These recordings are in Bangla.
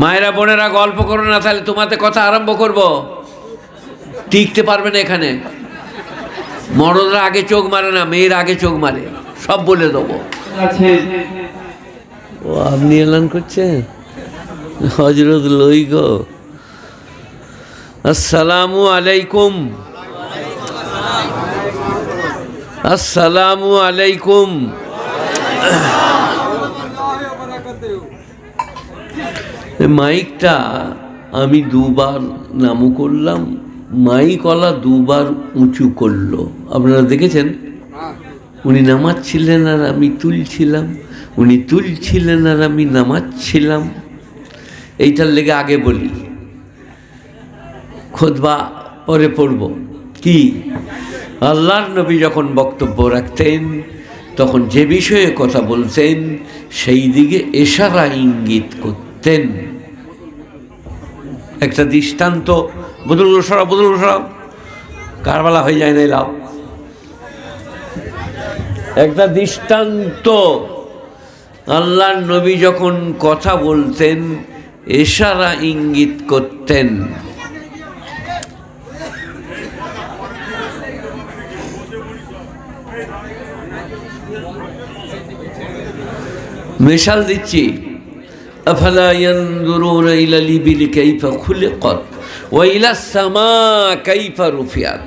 মায়েরা বোনেরা গল্প করো না, তাহলে তোমাতে কথা আরম্ভ করব, টিকতে পারবে না এখানে। মরদরা আগে চোখ মারে না, মেয়ের আগে চোখ মারে, সব বলে দেবো। ও আপনি এলান করছেন, হজরত লই গো। আসসালামু আলাইকুম, আসসালামু আলাইকুম। মাইকটা আমি দুবার নামু করলাম, মাইকওয়ালা দুবার উঁচু করলো, আপনারা দেখেছেন? উনি নামাচ্ছিলেন আর আমি তুলছিলাম, উনি তুলছিলেন আর আমি নামাচ্ছিলাম। এইটার লেগে আগে বলি, খুতবা পরে পড়ব। কি? আল্লাহর নবী যখন বক্তব্য রাখতেন তখন যে বিষয়ে কথা বলতেন সেই দিকে ইশারা ইঙ্গিত করতেন। একটা দৃষ্টান্ত, বদল সরাব কারবালা হয়ে যায় না লাভ। একটা দৃষ্টান্ত, আল্লাহর নবী যখন কথা বলতেন ইশারা ইঙ্গিত করতেন। মিশাল দিচ্ছি, আফালা ইয়ানজুরুনা ইলাল ইবিলি কাইফা খুলিকাত ওয়া ইলাস সামা কাইফা রুফিআত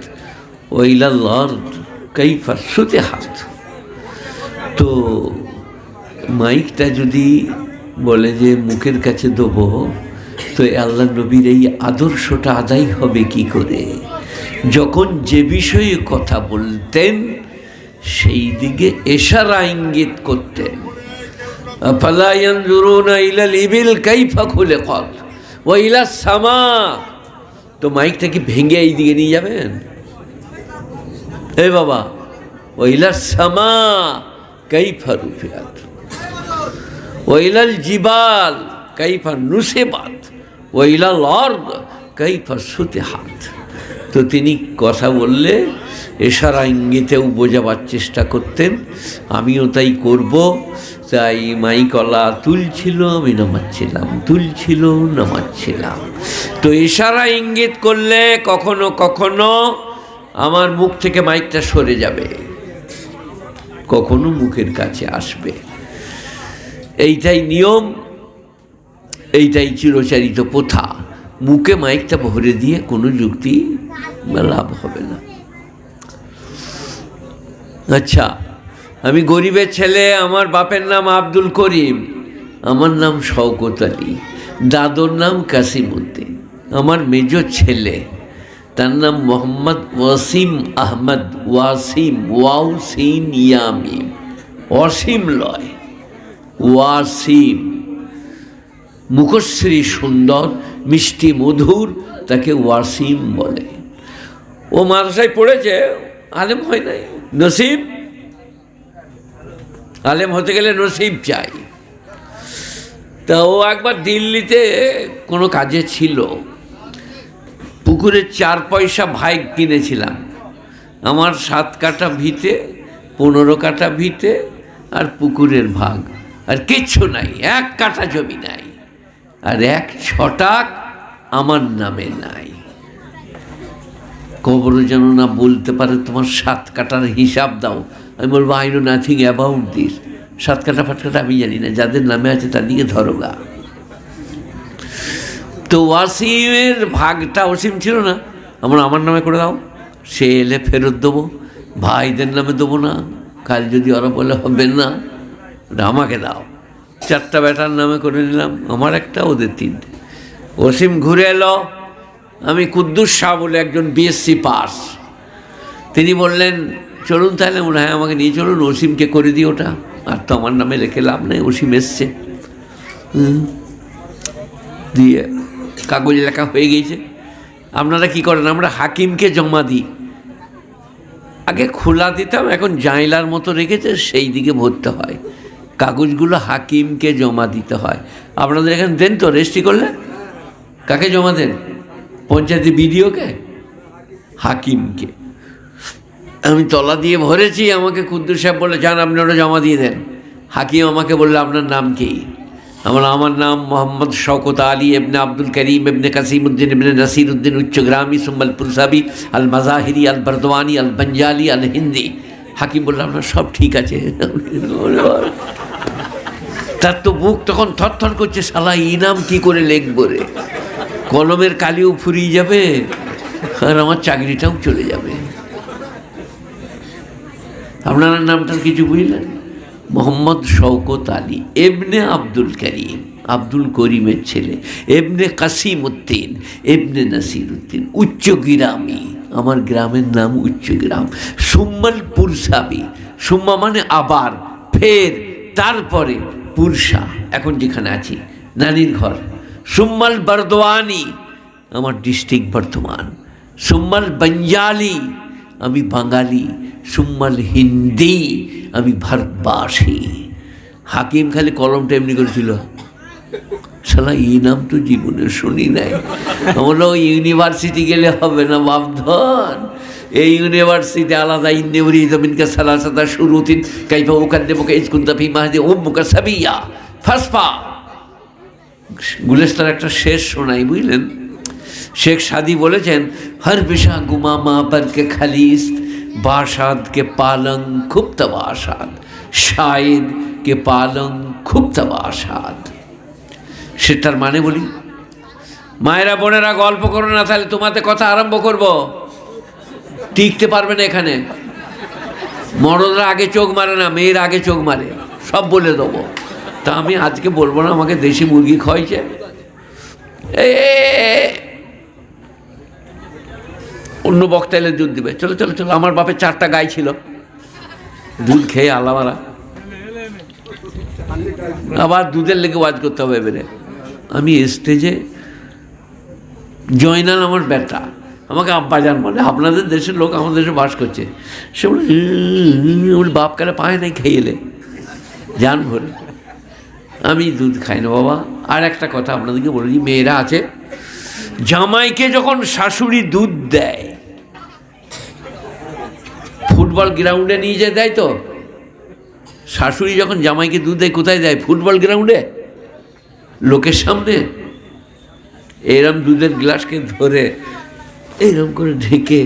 ওয়া ইলাল আরদ কাইফা সুতিহাত। তো মাইকটা যদি বলে যে মুখের কাছে দেবো, তো আল্লাহ নবীর এই আদর্শটা আদায় হবে কি করে? যখন যে বিষয়ে কথা বলতেন সেই দিকে ইশারা ইঙ্গিত করতেন। আফালা ইয়ানজুরুনা ইলাল ইবিল কাইফা খুলিকাত ওয়া ইলাস সামা। তো মাইকটা কি ভেঙে এই দিকে নিয়ে যাবেন? হে বাবা, ওয়া ইলাস সামা কাইফা রুফিআত ওয়া ইলাল জিবাল কাইফা নুসিবাত ওয়া ইলাল আরদ কাইফা সুতিহাত। তো তিনি কথা বললে ইশারা ইঙ্গিতেও বোঝাবার চেষ্টা করতেন, আমিও তাই করব। তাই মাইকলা তুলছিল, আমি নামাচ্ছিলাম, তুলছিল, নামাচ্ছিলাম। তো ইশারা ইঙ্গিত করলে কখনো কখনো আমার মুখ থেকে মাইকটা সরে যাবে, কখনো মুখের কাছে আসবে। এইটাই নিয়ম, এইটাই চিরচারিত প্রথা। মুখে মাইকটা ভরে দিয়ে কোনো যুক্তি লাভ হবে না। আচ্ছা, আমি গরিবের ছেলে, আমার বাপের নাম আব্দুল করিম, আমার নাম শওকত আলী, দাদুর নাম কাসিমউদ্দিন, আমার মেজ ছেলে তার নাম মোহাম্মদ ওয়াসিম আহমদ, ওয়াসিম ওয়াও সিন ইয়ামিম, অসীম লয়, ওয়াসিম। মুখশ্রী সুন্দর, মিষ্টি মধুর, তাকে ওয়াসিম বলে। ও মাদ্রাসায় পড়েছে, আলেম হয় নাই। নসিব, আলেম হতে গেলে নসিব চাই। তা ও একবার দিল্লিতে কোনো কাজে ছিল, পুকুরের 4 পয়সা ভাই কিনেছিলাম। আমার 7 কাঠা ভিটে, 15 কাঠা ভিটে আর পুকুরের ভাগ, আর কিচ্ছু নাই, 1 কাঠা জমি নাই, আর 1 ছটাক আমার নামে নাই। কবর যেন না বলতে পারে তোমার 7 কাঠার হিসাব দাও। আমি বলবো I know nothing about this. 7 কাঠা 5 কাঠা আমি জানি না, যাদের নামে আছে তাদেরকে ধরোগা। তো ওয়াসিমের ভাগটা, ওসিম ছিল না, আমার নামে করে দাও, সে এলে ফেরত দেবো, ভাইদের নামে দেবো না। কাল যদি ওরা বলে হবে না, ওটা আমাকে দাও। 4টা বেটার নামে করে নিলাম, আমার একটা, ওদের 3টে। ওসিম ঘুরে এলো, আমি কুদ্দুস শাহ বলে একজন বিএসসি পাস, তিনি বললেন চলুন তাহলে। হ্যাঁ, আমাকে নিয়ে চলুন, ওসিমকে করে দিই ওটা, আর তো আমার নামে রেখে লাভ নেই, ওসিম এসছে। দিয়ে কাগজ লেখা হয়ে গিয়েছে। আপনারা কি করেন? আমরা হাকিমকে জমা দিই। আগে খোলা দিতাম, এখন জাইলার মতো রেখেছে, সেই দিকে ভরতে হয়। কাগজগুলো হাকিমকে জমা দিতে হয়। আপনাদের এখানে দেন তো রেজিস্ট্রি করলে? কাকে জমা দেন? পঞ্চায়েতে বিডিওকে? হাকিমকে। আমি তলা দিয়ে ভরেছি, আমাকে কুদ্দুস সাহেব বলে যান আপনি ওটা জমা দিয়ে দেন। হাকিম আমাকে বললে আপনার নাম কি? আমার নাম মোহাম্মদ শওকত আলী ইবনে আব্দুল করিম ইবনে কাসিমউদ্দিন ইবনে নাসিরউদ্দিন উচ্চগ্রামী সুম্মাল পুরসাবি আল মাজাহিরি আল বর্দওয়ানি আল বঞ্জালি আল হিন্দি। হাকিম বললাম না, সব ঠিক আছে। তার তো বুক তখন থরথর করছে, শালা এই নাম কী করে লিখবো রে, কলমের কালিও ফুরিয়ে যাবে আর আমার চাকরিটাও চলে যাবে। আপনার নামটার কিছু বুঝলেন? মোহাম্মদ শওকত আলী ইবনে আব্দুল করিম, আব্দুল করিমের ছেলে, ইবনে কাসিমউদ্দিন ইবনে নাসিরউদ্দিন, উচ্চগ্রামী, আমার গ্রামের নাম উচ্চগ্রাম, সুম্মাল পুরসাবি, সুম্মা মানে আবার, ফের, তারপরে পুরসা, এখন যেখানে আছি নানির ঘর, সুম্মাল বর্দওয়ানি, আমার ডিস্ট্রিক্ট বর্ধমান, সুম্মাল বঞ্জালি, আমি বাঙালি, সুম্মাল হিন্দি, আমি ভারতবাসী। হাকিম খালি কলমটা এমনি করেছিল, শালা এই নাম তো জীবনে শুনি নাই। আমরা ইউনিভার্সিটি গেলে হবে না বাপধন, এই ইউনিভার্সিটি আলাদা ইন্নেবরি জমিনকে সালাসাদা শুরুতিন কাইফা ওকাদ্দেমুকা ইজকুনতা ফি মাহদি উম্মুকা সাবিয়া ফাসফা। গুলেস্তার একটা শেষ শোনাই, বুঝলেন? শেখ সাদি বলেছেন, হর বিশা গুমামা বরকে খালিস্ত বাসাদ কে পালং খুব তবাসাদ, শায়েদ কে পালং খুব তবাসাদ। সেটার মানে বলি, মায়েরা বোনেরা গল্প করো না, তাহলে তোমাদের কথা আরম্ভ করব, টিকতে পারবে না এখানে। মরদরা আগে চোখ মারে না, মেয়ের আগে চোখ মারে, সব বলে দেবো। তা আমি আজকে বলবো না আমাকে দেশি মুরগি খাওয়াইছে। অন্য বক্তা এলে দুধ দিবে, চলো চলো চলো। আমার বাপের 4টা গাই ছিল, দুধ খেয়ে আলামারা, আবার দুধের লেগে ওয়াজ করতে হবে। এবারে আমি স্টেজে, জয়নাল আমার বেটা, আমাকে আব্বাজান বলে, আপনাদের দেশের লোক আমাদের দেশে বাস করছে। সে বলে বাপ কালে পায় নাই খেয়েলে জান ভরে। আমি দুধ খাই না বাবা। আর একটা কথা আপনাদেরকে বলি, মেয়েরা আছে, জামাইকে যখন শাশুড়ি দুধ দেয়, ফুটবল গ্রাউন্ডে নিয়ে যেয়ে দেয় তো, শাশুড়ি যখন জামাইকে দুধ দেয় কোথায় দেয়? ফুটবল গ্রাউন্ডে, লোকের সামনে। এরম দুধের গ্লাসকে ধরে এইরকম করে ঢেকে,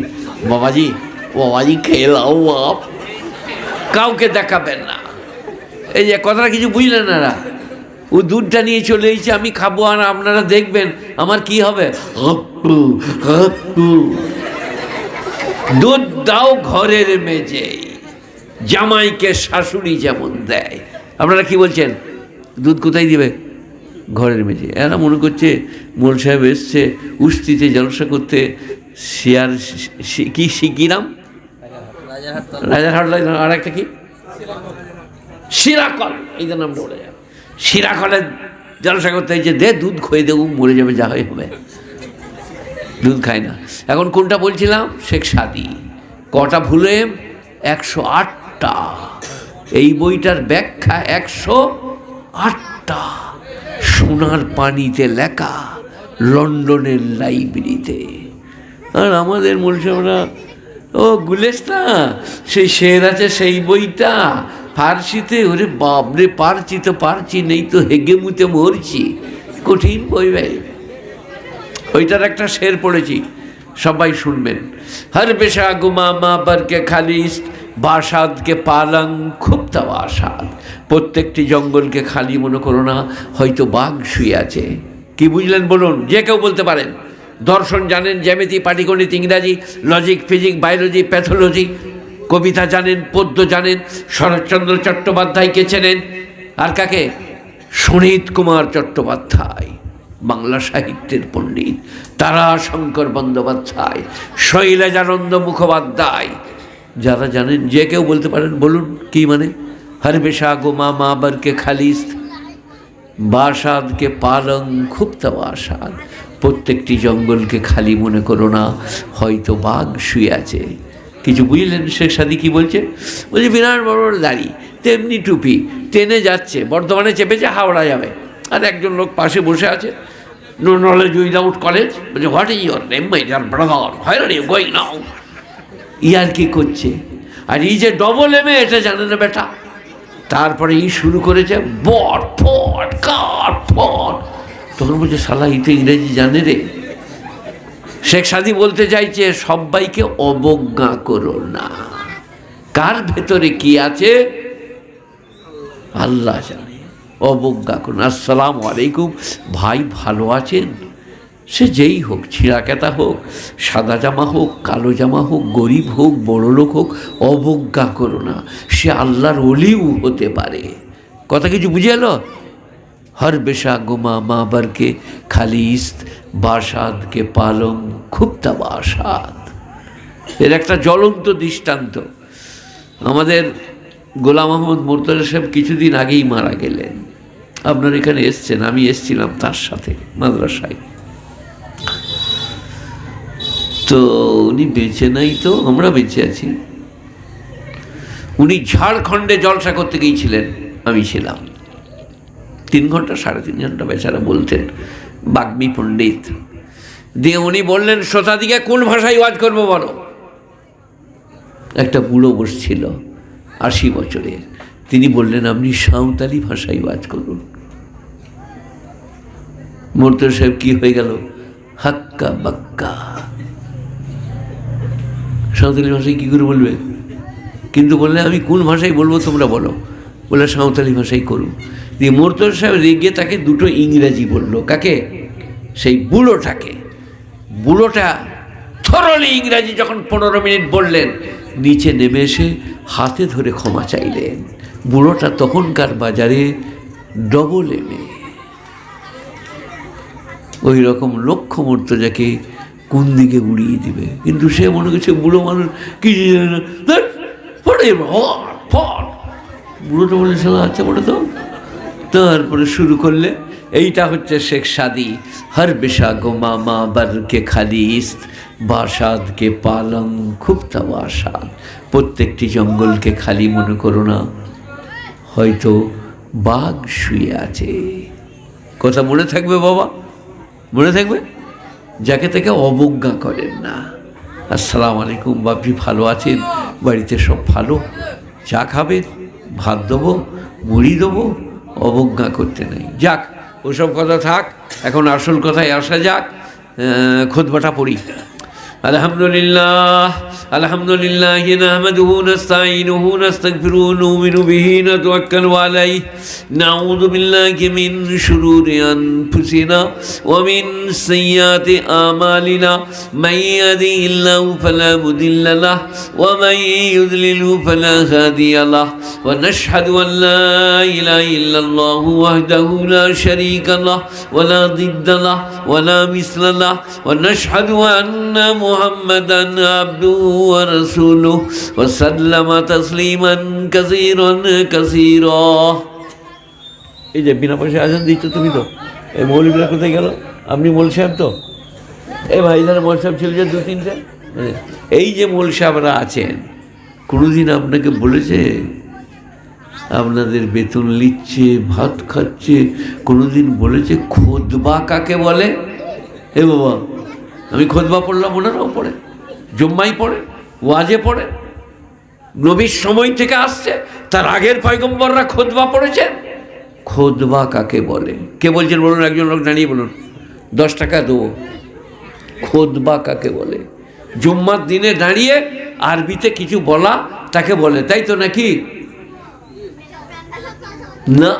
বাবাজি বাবাজি খেয়ে লাও বাপ, কাউকে দেখাবেন না। এই যে কথাটা কিছু বুঝলেন না, ও দুধটা নিয়ে চলে এসেছে, আমি খাবো, আর আপনারা দেখবেন আমার কি হবে। দুধ দাও ঘরের মেজে, জামাইকে শাশুড়ি যেমন দেয়। আপনারা কি বলছেন? দুধ কোথায় দিবে? ঘরের মেজে। এরা মনে করছে মোল সাহেব এসছে উস্তিতে জলসা করতে, শিয়ার কি শিকিরাম রাজারহাট, আর একটা কি শিরাকল, এই নামটা বলে যায়। শিরাকলে জলসা করতে হয়েছে, দে দুধ খয়ে দেবো, মরে যাবে, যা হয় হবে। দুধ খায় না। এখন কোনটা বলছিলাম? শেখ সাদি। কটা ভুলে? 108টা। এই বইটার ব্যাখ্যা 108টা, সোনার পানিতে লেখা, লন্ডনের লাইব্রেরিতে। আর আমাদের মুলসামরা, ও গুলেস্তা, সেই শের আছে সেই বইটা ফার্সিতে। ওরে বাবরে, পারছি তো পারছি, নেই তো হেগে মুতে মরছি। কঠিন বই ভাই। ওইটার একটা শের পড়েছি, সবাই শুনবেন। হর বেশা গুমামা বরকে খালিস্ত বাসাদকে পালং খুব তাওয়াসাদ। প্রত্যেকটি জঙ্গলকে খালি মনে করো না, হয়তো বাঘ শুয়ে আছে। কি বুঝলেন বলুন? যে কেউ বলতে পারেন। দর্শন জানেন, জ্যামিতি, পাটিগণিত, ইংরাজি, লজিক, ফিজিক্স, বায়োলজি, প্যাথোলজি, কবিতা জানেন, পদ্য জানেন, শরৎচন্দ্র চট্টোপাধ্যায়কে চেনেন। আর কাকে? সুনীত কুমার চট্টোপাধ্যায়, বাংলা সাহিত্যের পণ্ডিত, তারাশঙ্কর বন্দ্যোপাধ্যায়, শৈলজানন্দ মুখোপাধ্যায়। যারা জানেন, যে কেউ বলতে পারেন, বলুন কি মানে? হর বেশা গোমা মা বরকে খালিস্ত বাসাদকে পালং খুব তাওয়াসাদ। প্রত্যেকটি জঙ্গলকে খালি মনে করো না, হয়তো বাঘ শুয়ে আছে। কিছু বুঝলেন শেখ সাদি কি বলছে? বলছে বিরাট বড় বড় দাড়ি, তেমনি টুপি, ট্রেনে যাচ্ছে, বর্ধমানে চেপেছে, হাওড়া যাবে। আর একজন লোক পাশে বসে আছে, নো নলেজ উইদাউট কলেজ। বলছে what is your name my dear brother, where are you going now? ইয়ার কি করছে? আর এই যে ডবল এম এ, এটা জানে না বেটা। তারপরে ই শুরু করেছে বট ফট কাট ফট। তখন বলছে শালা ই তো ইংরেজি জানে রে। শেখ সাদী বলতে চাইছে সবাইকে অবজ্ঞা করো না, কার ভেতরে কি আছে আল্লাহ জানে, অবজ্ঞা করুন। আসসালামু আলাইকুম, ভাই ভালো আছেন? সে যেই হোক, ছিঁড়া কেতা হোক, সাদা জামা হোক, কালো জামা হোক, গরিব হোক, বড় লোক হোক, অবজ্ঞা করো না। সে আল্লাহর ওলিও হতে পারে। কথা কিছু বুঝে এলো? হর বেশা গোমা মা বারকে খালিস্ত বাসাদ কে পালং খুবতা বাসাদ। এর একটা জ্বলন্ত দৃষ্টান্ত। আমাদের গোলাম আহমদ মুর্তজা সাহেব কিছুদিন আগেই মারা গেলেন। আপনার এখানে এসছেন, আমি এসছিলাম তার সাথে মাদ্রাসায়। তো উনি বেঁচে নাই, তো আমরা বেঁচে আছি। উনি ঝাড়খণ্ডে জলসা করতে গিয়েছিলেন, আমি ছিলাম। 3 ঘন্টা 3.5 ঘন্টা বেচারা বলতেন, বাগ্মী পণ্ডিত। দিয়ে উনি বললেন শ্রোতাদিকে কোন ভাষায় ওয়াজ করবো বলো। একটা বুড়ো বসছিল 80 বছরের, তিনি বললেন আপনি সাঁওতালি ভাষায় ওয়াজ করুন। মুর্তজা সাহেব কি হয়ে গেল, হাক্কা বাক্কা। সাঁওতালি ভাষায় কী করে বলবে? কিন্তু বললে আমি কোন ভাষায় বলবো তোমরা বলো। বলে সাঁওতালি ভাষায় করুন। দিয়ে মুর্তজা সাহেব রেগে তাকে 2টো ইংরেজি বললো। কাকে? সেই বুড়োটাকে। বুড়োটা থরলি ইংরাজি যখন 15 মিনিট বললেন, নিচে নেমে এসে হাতে ধরে ক্ষমা চাইলেন। বুড়োটা তখনকার বাজারে ডবল এমএ। ওই রকম লক্ষ্য মুর্তজাকে কোন দিকে উড়িয়ে দিবে, কিন্তু সে মনে করছে বুড়ো মানুষ কি জানে না। বুড়োটা বলে শালা আচ্ছা বলে তো। তারপরে শুরু করলে এইটা হচ্ছে শেখ সাদী। হর বেশা গোমা মা বারকে খালিস্ত বাসাদকে পালং খুবতা বাসাদ। প্রত্যেকটি জঙ্গলকে খালি মনে করো না, হয়তো বাঘ শুয়ে আছে। কথা মনে থাকবে বাবা, মনে থাকবে। যাকে তাকে অবজ্ঞা করেন না। আসসালামু আলাইকুম, বাপজি ভালো আছেন? বাড়িতে সব ভালো? চা খাবেন, ভাত দেবো, মুড়ি দেবো, অবজ্ঞা করতে নেই। যাক, ওসব কথা থাক, এখন আসল কথায় আসা যাক। খুতবাটা পড়ি। আলহামদুলিল্লাহ আলহামদুলিল্লাহ নাহমাদুহু নাস্তাঈনুহু নাস্তাগফিরুহু নুমিনু বিহি নাতাওয়াক্কালু আলাইহি নাউযু বিল্লাহি মিন শুরুরি আনফুসিনা ওয়া মিন সাইয়্যাতি আমালিনা মান ইয়াহদিহিল্লাহু ফালা মুদিল্লা লাহু ওয়া মান ইউদ্লিলহু ফালা হাদিয়া লাহু ওয়া নাশহাদু আন লা ইলাহা ইল্লাল্লাহু ওয়াহদাহু লা শারীকা লাহু ওয়া লা দিদ্দা লাহু ওয়া লা মিসলা লাহু ওয়া নাশহাদু আন্না মুহাম্মাদান আবদুহু ওয়া রাসূলুহু ওয়া সাল্লামা তাসলিমান কাসীরান কাসীরা। এই যে বিনা পয়সায় আজান দিচ্ছ তুমি, তো এই মৌলবীরা কোথায় গেল? আপনি মৌল সাহেব তো? এই ভাইজান মৌল সাহেব ছিল যে 2-3টে। এই যে মৌল সাহেবরা আছেন, কোনোদিন আপনাকে বলেছে আপনাদের বেতন নিচ্ছে, ভাত খাচ্ছে? কোনোদিন বলেছে খুতবা কাকে বলে? এ বাবা, আমি খুতবা পড়লাম, ওনারাও পড়ে, জুম্মাই পড়ে, ওয়াজে পড়ে। নবীর সময় থেকে আসছে, তার আগের পয়গম্বররা খুতবা পড়েছেন। খুতবা কাকে বলে? কে বলছেন বলুন? একজন লোক দাঁড়িয়ে বলুন, 10 টাকা দেবো। খুতবা কাকে বলে? জুম্মার দিনে দাঁড়িয়ে আরবিতে কিছু বলা তাকে বলে, তাই তো নাকি? না।